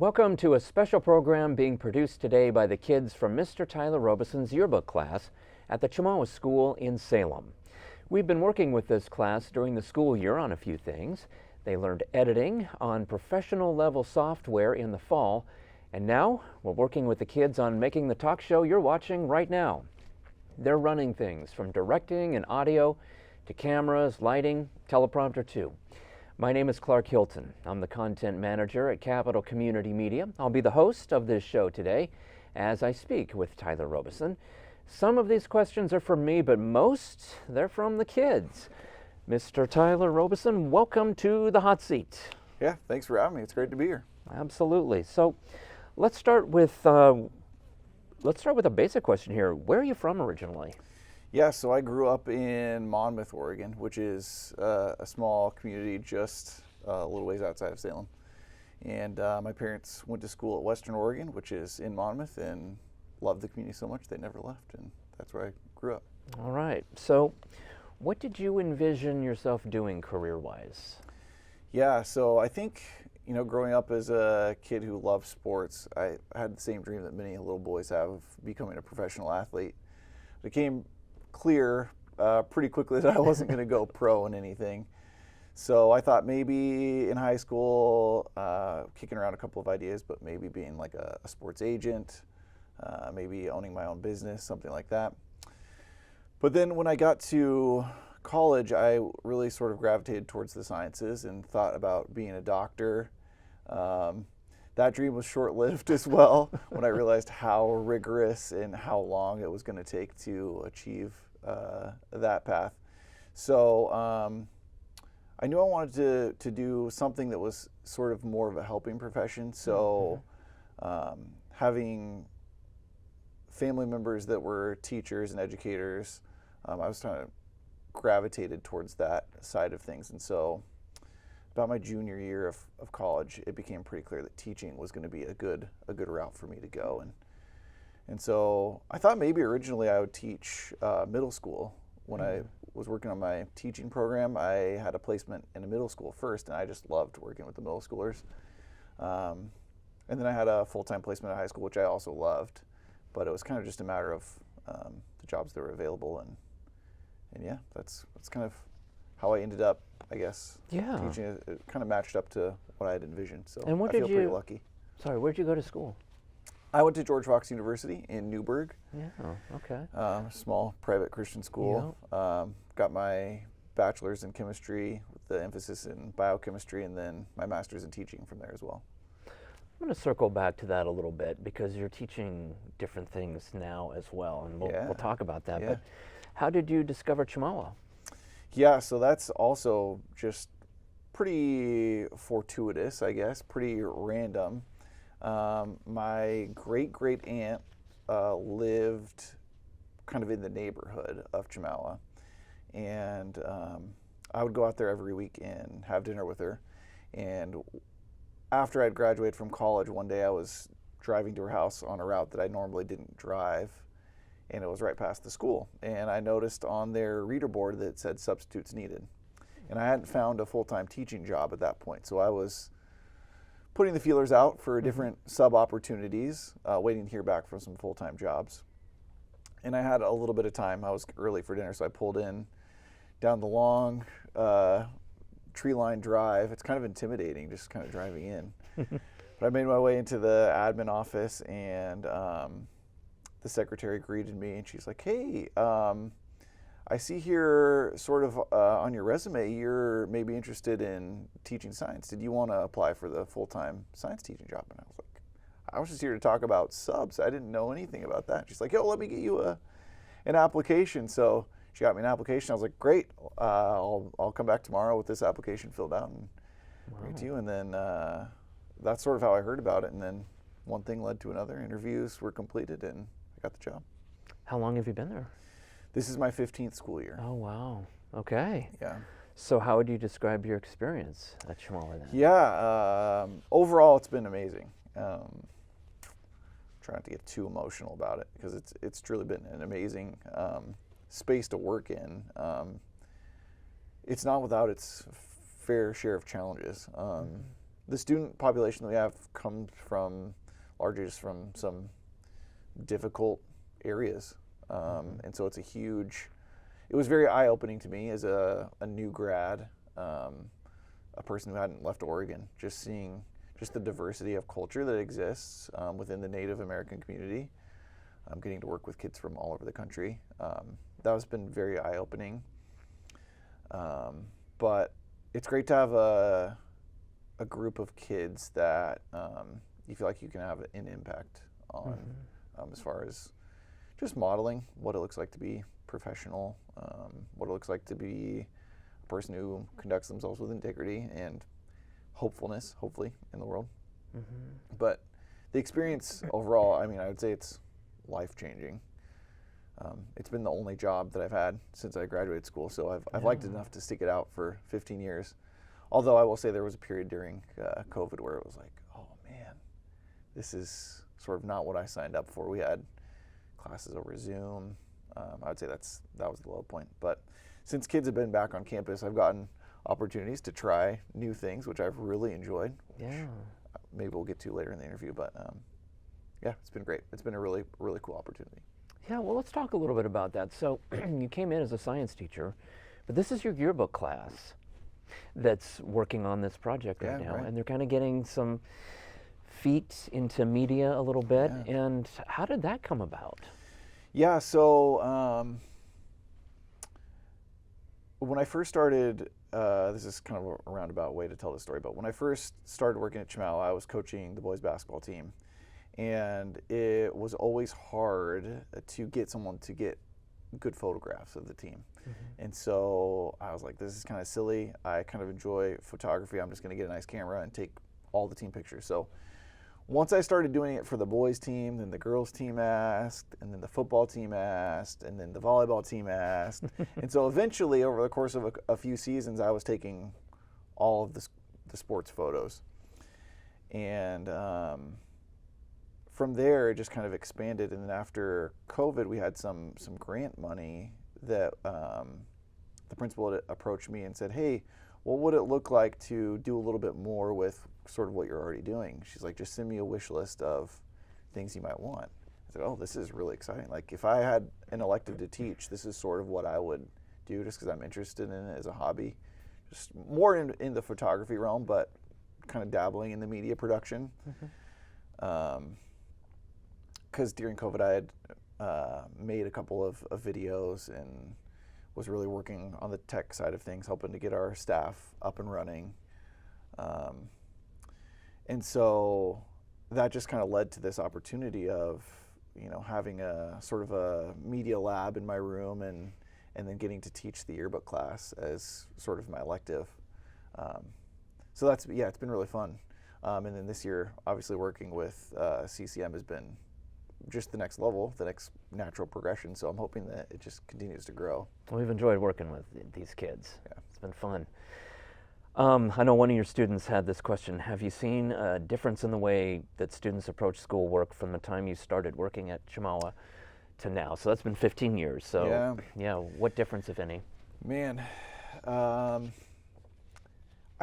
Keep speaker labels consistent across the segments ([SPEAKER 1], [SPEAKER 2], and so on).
[SPEAKER 1] Welcome to a special program being produced today by the kids from Mr. Tyler Robison's yearbook class at the Chemawa School in Salem. We've been working with this class during the school year on a few things. They learned editing on professional level software in the fall, and now we're working with the kids on making the talk show you're watching right now. They're running things from directing and audio to cameras, lighting, teleprompter too. My name is Clarke Hylton. I'm the content manager at Capital Community Media. I'll be the host of this show today as I speak with Tyler Robison. Some of these questions are from me, but most, they're from the kids. Mr. Tyler Robison, welcome to the hot seat.
[SPEAKER 2] Yeah, thanks for having me. It's great to be here.
[SPEAKER 1] Absolutely. So let's start with a basic question here. Where are you from originally?
[SPEAKER 2] Yeah, so I grew up in Monmouth, Oregon, which is a small community just a little ways outside of Salem. And my parents went to school at Western Oregon, which is in Monmouth, and loved the community so much they never left, and that's where I grew up.
[SPEAKER 1] All right. So what did you envision yourself doing career-wise?
[SPEAKER 2] Yeah, so I think, growing up as a kid who loved sports, I had the same dream that many little boys have of becoming a professional athlete. It became clear pretty quickly that I wasn't going to go pro in anything. So I thought maybe in high school, kicking around a couple of ideas, but maybe being like a sports agent, maybe owning my own business, something like that. But then when I got to college, I really sort of gravitated towards the sciences and thought about being a doctor. That dream was short-lived as well when I realized how rigorous and how long it was going to take to achieve that path. So I knew I wanted to do something that was sort of more of a helping profession. So having family members that were teachers and educators, I was kind of gravitated towards that side of things. And so about my junior year of college, it became pretty clear that teaching was going to be a good route for me to go. And so I thought maybe originally I would teach middle school. When I was working on my teaching program, I had a placement in a middle school first, and I just loved working with the middle schoolers. And then I had a full-time placement at high school, which I also loved, but it was kind of just a matter of the jobs that were available. And yeah, that's kind of how I ended up, I guess.
[SPEAKER 1] Yeah.
[SPEAKER 2] Teaching it kind of matched up to what I had envisioned. So
[SPEAKER 1] And
[SPEAKER 2] I feel pretty lucky.
[SPEAKER 1] Sorry, where'd you go to school?
[SPEAKER 2] I went to George Fox University in Newburgh.
[SPEAKER 1] Yeah, okay.
[SPEAKER 2] Small private Christian school. Got my bachelor's in chemistry with the emphasis in biochemistry, and then my master's in teaching from there as well.
[SPEAKER 1] I'm going to circle back to that a little bit because you're teaching different things now as well, and we'll talk about that.
[SPEAKER 2] Yeah.
[SPEAKER 1] But how did you discover Chemawa?
[SPEAKER 2] Yeah, so that's also just pretty fortuitous, I guess, pretty random. My great aunt lived kind of in the neighborhood of Chemawa, and I would go out there every week and have dinner with her. And after I'd graduated from college, one day I was driving to her house on a route that I normally didn't drive, and it was right past the school. And I noticed on their reader board that it said substitutes needed. And I hadn't found a full-time teaching job at that point, so I was putting the feelers out for different sub-opportunities, waiting to hear back from some full-time jobs. And I had a little bit of time. I was early for dinner, so I pulled in down the long tree-lined drive. It's kind of intimidating just kind of driving in. But I made my way into the admin office, and the secretary greeted me, and she's like, "Hey, I see here sort of on your resume you're maybe interested in teaching science. Did you want to apply for the full-time science teaching job?" And I was like, I was just here to talk about subs. I didn't know anything about that. She's like, "Yo, let me get you an application." So she got me an application. I was like, "Great, I'll come back tomorrow with this application filled out and bring it to you." And then that's sort of how I heard about it. And then one thing led to another. Interviews were completed, and I got the job.
[SPEAKER 1] How long have you been there?
[SPEAKER 2] This is my 15th school year.
[SPEAKER 1] Oh, wow. Okay.
[SPEAKER 2] Yeah.
[SPEAKER 1] So how would you describe your experience at Chemawa then?
[SPEAKER 2] Yeah, overall it's been amazing. Try not to get too emotional about it because it's truly been an amazing space to work in. It's not without its fair share of challenges. the student population that we have comes from largely just from some difficult areas. And so it was very eye-opening to me as a new grad, a person who hadn't left Oregon, just seeing just the diversity of culture that exists within the Native American community. Getting to work with kids from all over the country. That has been very eye-opening. But it's great to have a group of kids that you feel like you can have an impact on, as far as just modeling what it looks like to be professional, what it looks like to be a person who conducts themselves with integrity and hopefulness, hopefully, in the world. But the experience overall, I mean, I would say it's life-changing. It's been the only job that I've had since I graduated school, so I've liked it enough to stick it out for 15 years. Although I will say there was a period during COVID where it was like, oh man, this is sort of not what I signed up for. We had classes over Zoom. I would say that was the low point. But since kids have been back on campus, I've gotten opportunities to try new things, which I've really enjoyed.
[SPEAKER 1] Yeah.
[SPEAKER 2] Maybe we'll get to later in the interview, but yeah, it's been great. It's been a really, really cool opportunity.
[SPEAKER 1] Yeah, well, let's talk a little bit about that. So you came in as a science teacher, but this is your yearbook class that's working on this project right now, and they're kind of getting some feet into media a little bit. And how did that come about?
[SPEAKER 2] Yeah, so when I first started, this is kind of a roundabout way to tell the story, but when I first started working at Chemawa, I was coaching the boys basketball team. And it was always hard to get someone to get good photographs of the team. And so I was like, this is kind of silly. I kind of enjoy photography. I'm just going to get a nice camera and take all the team pictures. So once I started doing it for the boys team, then the girls team asked, and then the football team asked, and then the volleyball team asked. And so eventually, over the course of a few seasons, I was taking all of the sports photos. And from there, it just kind of expanded. And then after COVID, we had some grant money that the principal had approached me and said, hey, what would it look like to do a little bit more with sort of what you're already doing? She's like, just send me a wish list of things you might want. I said, oh, this is really exciting. Like, if I had an elective to teach, this is sort of what I would do, just because I'm interested in it as a hobby. Just more in the photography realm, but kind of dabbling in the media production. Because during COVID, I had made a couple of videos and was really working on the tech side of things, helping to get our staff up and running. And so that just kind of led to this opportunity of, having a sort of a media lab in my room and then getting to teach the yearbook class as sort of my elective. So it's been really fun. And then this year, obviously working with CCM has been just the next level, the next natural progression. So I'm hoping that it just continues to grow.
[SPEAKER 1] Well, we've enjoyed working with these kids. Yeah. It's been fun. I know one of your students had this question. Have you seen a difference in the way that students approach schoolwork from the time you started working at Chemawa to now? So that's been 15 years. So yeah, what difference, if any?
[SPEAKER 2] Man, I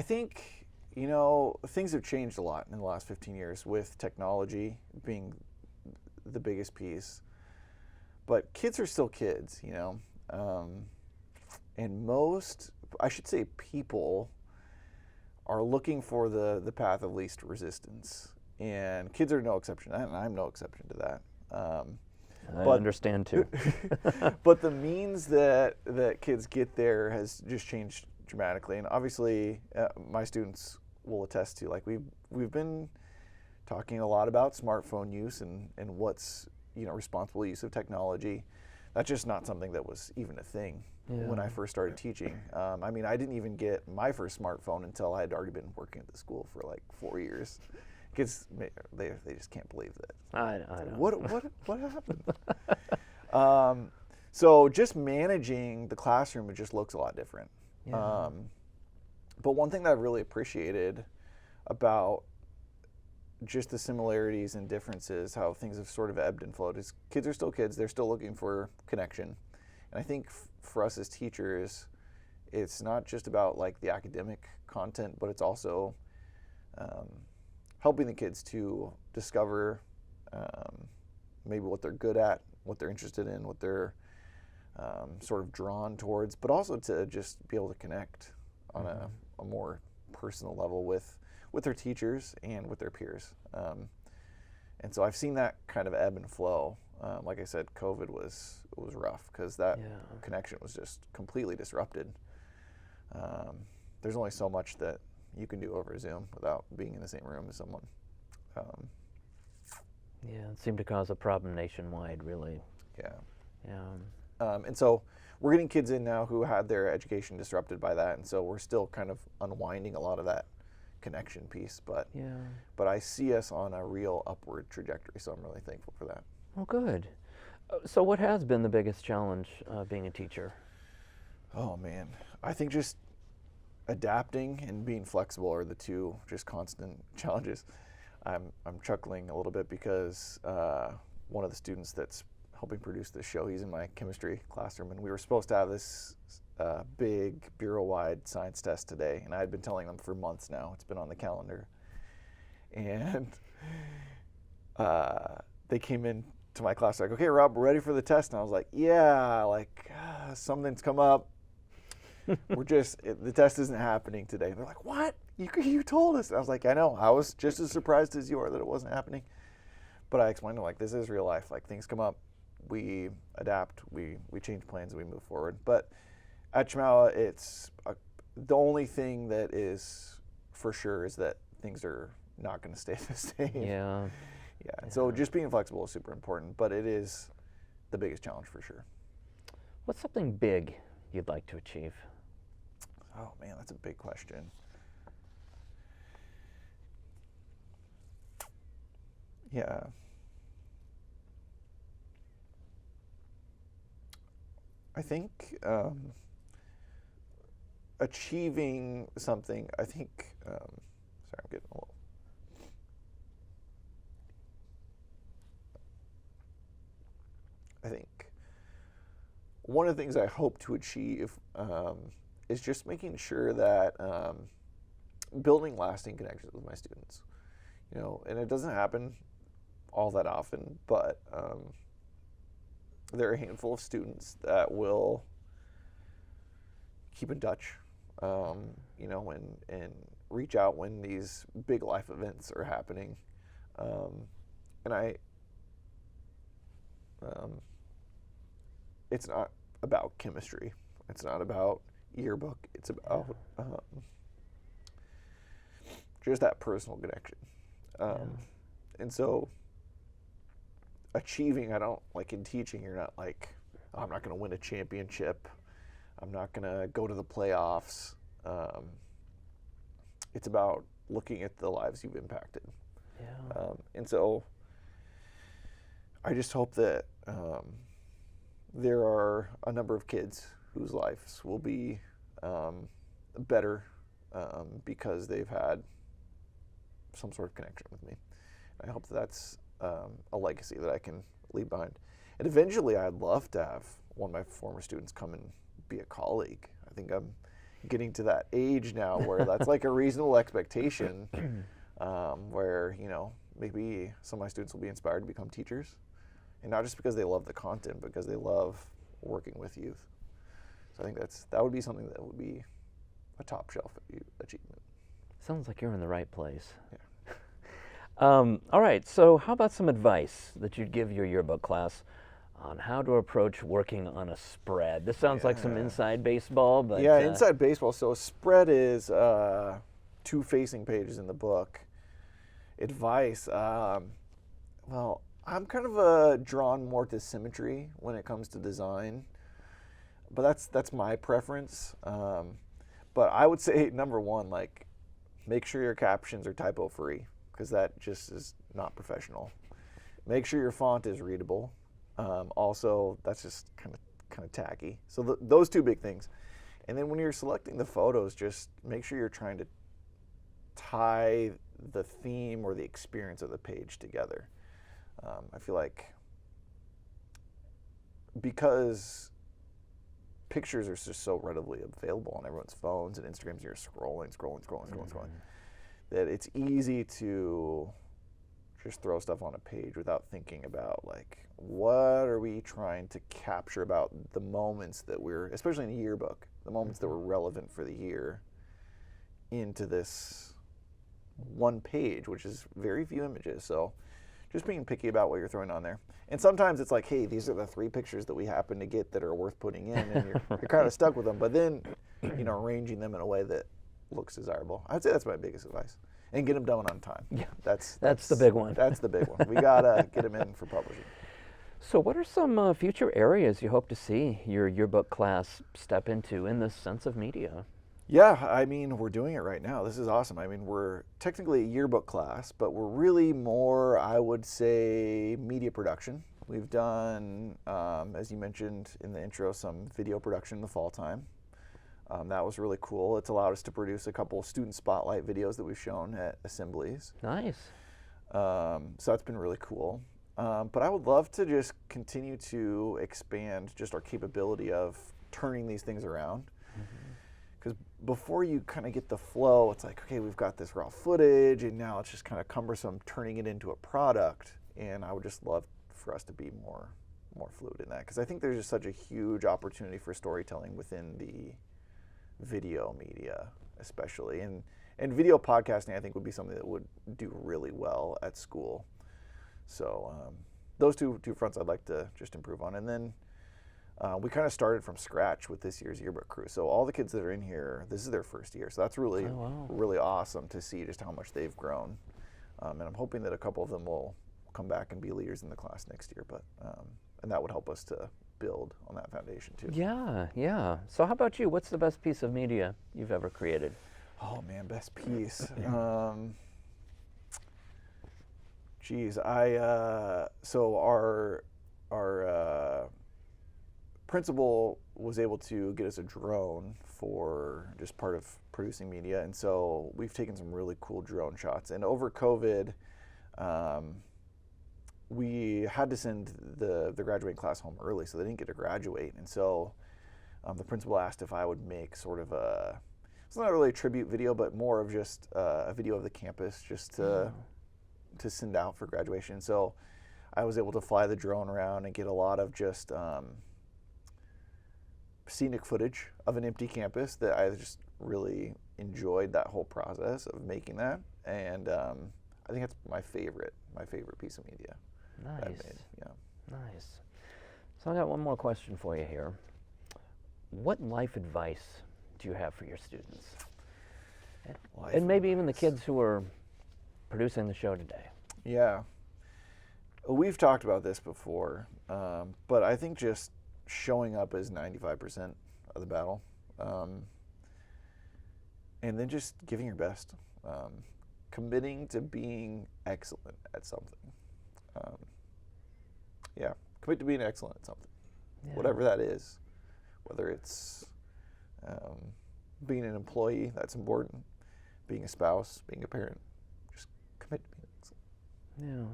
[SPEAKER 2] think, things have changed a lot in the last 15 years with technology being the biggest piece, but kids are still kids, and most, I should say, people are looking for the path of least resistance, and kids are no exception, and I'm no exception to that.
[SPEAKER 1] I understand too.
[SPEAKER 2] But the means that kids get there has just changed dramatically, and obviously my students will attest to, like, we've been talking a lot about smartphone use and what's responsible use of technology. That's just not something that was even a thing when I first started teaching. I mean, I didn't even get my first smartphone until I had already been working at the school for like 4 years. Kids, they just can't believe that.
[SPEAKER 1] I know.
[SPEAKER 2] What happened? So just managing the classroom, it just looks a lot different. Yeah. But one thing that I've really appreciated about just the similarities and differences, how things have sort of ebbed and flowed, is kids are still kids. They're still looking for connection. And I think for us as teachers, it's not just about like the academic content, but it's also helping the kids to discover maybe what they're good at, what they're interested in, what they're sort of drawn towards, but also to just be able to connect on a more personal level with their teachers and with their peers. And so I've seen that kind of ebb and flow. Like I said, COVID was rough because that connection was just completely disrupted. There's only so much that you can do over Zoom without being in the same room as someone.
[SPEAKER 1] Yeah, it seemed to cause a problem nationwide, really.
[SPEAKER 2] Yeah.
[SPEAKER 1] Yeah.
[SPEAKER 2] And so we're getting kids in now who had their education disrupted by that, and so we're still kind of unwinding a lot of that connection piece. But I see us on a real upward trajectory, so I'm really thankful for that.
[SPEAKER 1] Well, good. So what has been the biggest challenge being a teacher?
[SPEAKER 2] Oh, man. I think just adapting and being flexible are the two just constant challenges. I'm chuckling a little bit because one of the students that's helping produce this show, he's in my chemistry classroom, and we were supposed to have this big bureau-wide science test today, and I had been telling them for months now. It's been on the calendar. And they came in to my class like, okay, Rob, we're ready for the test. And I was like, yeah, like something's come up. The test isn't happening today. And they're like, what? You told us. And I was like, I know. I was just as surprised as you are that it wasn't happening. But I explained to them, like, this is real life. Like, things come up. We adapt. We change plans and we move forward. But at Chemawa, it's the only thing that is for sure is that things are not going to stay the same.
[SPEAKER 1] Yeah.
[SPEAKER 2] Yeah. And so just being flexible is super important, but it is the biggest challenge for sure.
[SPEAKER 1] What's something big you'd like to achieve?
[SPEAKER 2] Oh, man, that's a big question. Yeah. I think achieving something, sorry, I'm getting a little. I think one of the things I hope to achieve is just making sure that building lasting connections with my students. You know, and it doesn't happen all that often, but there are a handful of students that will keep in touch, you know, and reach out when these big life events are happening. And it's not about chemistry. It's not about Yearbook. It's about just that personal connection. And so achieving, I don't, like in teaching, you're not like, oh, I'm not going to win a championship. I'm not going to go to the playoffs. It's about looking at the lives you've impacted.
[SPEAKER 1] Yeah.
[SPEAKER 2] And so I just hope that there are a number of kids whose lives will be better because they've had some sort of connection with me. I hope that's a legacy that I can leave behind. And eventually I'd love to have one of my former students come and be a colleague. I think I'm getting to that age now where that's like a reasonable expectation, where, you know, maybe some of my students will be inspired to become teachers. And not just because they love the content, but because they love working with youth. So I think that would be something that would be a top shelf achievement.
[SPEAKER 1] Sounds like you're in the right place.
[SPEAKER 2] Yeah.
[SPEAKER 1] All right, so how about some advice that you'd give your yearbook class on how to approach working on a spread? This sounds like some inside baseball, but...
[SPEAKER 2] Yeah, inside baseball. So a spread is 2 facing pages in the book. Advice, well, I'm kind of drawn more to symmetry when it comes to design, but that's my preference. But I would say, number one, like, make sure your captions are typo-free, because that just is not professional. Make sure your font is readable. Also, that's just kind of tacky. So those 2 big things. And then when you're selecting the photos, just make sure you're trying to tie the theme or the experience of the page together. I feel like because pictures are just so readily available on everyone's phones and Instagrams, you're scrolling. that it's easy to just throw stuff on a page without thinking about, like, what are we trying to capture about the moments that we're, especially in a yearbook, the moments that were relevant for the year into this one page, which is very few images. So just being picky about what you're throwing on there. And sometimes it's like, hey, these are the 3 pictures that we happen to get that are worth putting in, and you're kind of stuck with them. But then, arranging them in a way that looks desirable. I'd say that's my biggest advice. And get them done on time.
[SPEAKER 1] Yeah,
[SPEAKER 2] that's
[SPEAKER 1] the big one.
[SPEAKER 2] That's the big one. We gotta get them in for publishing.
[SPEAKER 1] So what are some future areas you hope to see your yearbook class step into in this sense of media?
[SPEAKER 2] Yeah, I mean, we're doing it right now. This is awesome. I mean, we're technically a yearbook class, but we're really more, I would say, media production. We've done, as you mentioned in the intro, some video production in the fall time. That was really cool. It's allowed us to produce a couple student spotlight videos that we've shown at assemblies.
[SPEAKER 1] Nice.
[SPEAKER 2] So that's been really cool. But I would love to just continue to expand just our capability of turning these things around. Because before you kind of get the flow, it's like, okay, we've got this raw footage, and now it's just kind of cumbersome turning it into a product. And I would just love for us to be more fluid in that, because I think there's just such a huge opportunity for storytelling within the video media, especially. And video podcasting, I think, would be something that would do really well at school. So those two fronts I'd like to just improve on. And then we kind of started from scratch with this year's yearbook crew. So all the kids that are in here, this is their first year. So that's really, really awesome to see just how much they've grown. And I'm hoping that a couple of them will come back and be leaders in the class next year. But and that would help us to build on that foundation too.
[SPEAKER 1] Yeah. So how about you? What's the best piece of media you've ever created?
[SPEAKER 2] Oh man, best piece. So our principal was able to get us a drone for just part of producing media, and so we've taken some really cool drone shots. And over COVID, we had to send the graduating class home early, so they didn't get to graduate. And so the principal asked if I would make sort of it's not really a tribute video, but more of just a video of the campus, just to send out for graduation. So I was able to fly the drone around and get a lot of just scenic footage of an empty campus that I just really enjoyed that whole process of making that. And I think that's my favorite piece of media.
[SPEAKER 1] Nice.
[SPEAKER 2] That I've made. Yeah.
[SPEAKER 1] Nice. So I got one more question for you here. What life advice do you have for your students? And maybe even the kids who are producing the show today.
[SPEAKER 2] Yeah. We've talked about this before, but I think just showing up is 95% of the battle. And then just giving your best. Committing to being excellent at something. Commit to being excellent at something. Yeah. Whatever that is. Whether it's being an employee, that's important. Being a spouse, being a parent. Just commit to being excellent.
[SPEAKER 1] Yeah.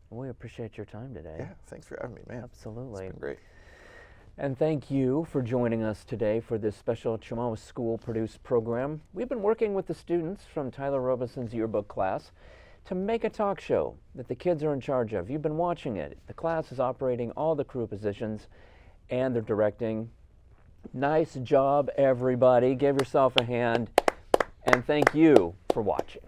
[SPEAKER 1] Well, we appreciate your time today.
[SPEAKER 2] Yeah, thanks for having me, man.
[SPEAKER 1] Absolutely.
[SPEAKER 2] It's been great.
[SPEAKER 1] And thank you for joining us today for this special Chemawa School produced program. We've been working with the students from Tyler Robison's yearbook class to make a talk show that the kids are in charge of. You've been watching it. The class is operating all the crew positions and they're directing. Nice job, everybody. Give yourself a hand. And thank you for watching.